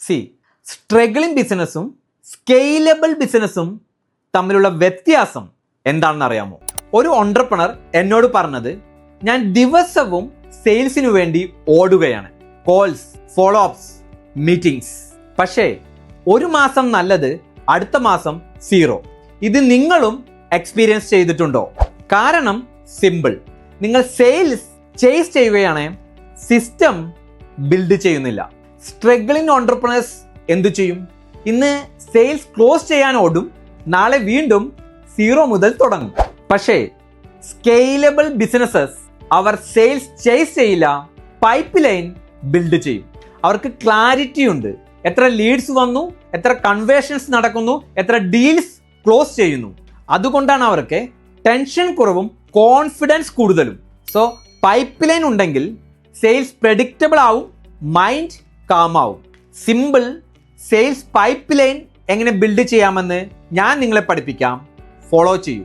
C struggling ബിസിനസ്സും scalable ബിസിനസ്സും തമ്മിലുള്ള വ്യത്യാസം എന്താണെന്ന് അറിയാമോ? ഒരു ഓൺട്രപ്രണർ എന്നോട് പറഞ്ഞത്, ഞാൻ ദിവസവും സെയിൽസിനു വേണ്ടി ഓടുകയാണ്, കോൾസ്, ഫോളോ അപ്സ്, മീറ്റിംഗ്സ്. പക്ഷേ ഒരു മാസം നല്ലത്, അടുത്ത മാസം 0. ഇത് നിങ്ങളും എക്സ്പീരിയൻസ് ചെയ്തിട്ടുണ്ടോ? കാരണം സിമ്പിൾ, നിങ്ങൾ സെയിൽസ് ചേസ് ചെയ്യുകയാണ്, സിസ്റ്റം ബിൽഡ് ചെയ്യുന്നില്ല. സ്ട്രഗ്ലിംഗ് ഓൺട്രപ്രണേഴ്സ് എന്തു ചെയ്യും? ഇന്ന് സെയിൽസ് ക്ലോസ് ചെയ്യാൻ ഓടും, നാളെ വീണ്ടും 0 മുതൽ തുടങ്ങും. പക്ഷേ സ്കെയിലബിൾ ബിസിനസ്സസ് അവർ സെയിൽസ് ചേസ് ചെയ്യില്ല, പൈപ്പ് ലൈൻ ബിൽഡ് ചെയ്യും. അവർക്ക് ക്ലാരിറ്റി ഉണ്ട്, എത്ര ലീഡ്സ് വന്നു, എത്ര കൺവേർഷൻസ് നടക്കുന്നു, എത്ര ഡീൽസ് ക്ലോസ് ചെയ്യുന്നു. അതുകൊണ്ടാണ് അവർക്ക് ടെൻഷൻ കുറവും കോൺഫിഡൻസ് കൂടുതലും. സോ പൈപ്പ് ലൈൻ ഉണ്ടെങ്കിൽ സെയിൽസ് പ്രെഡിക്റ്റബിൾ ആവും, മൈൻഡ് കാം ആവും. സിമ്പിൾ സെയിൽസ് പൈപ്പ് ലൈൻ എങ്ങനെ ബിൽഡ് ചെയ്യാമെന്ന് ഞാൻ നിങ്ങളെ പഠിപ്പിക്കാം. ഫോളോ ചെയ്യൂ.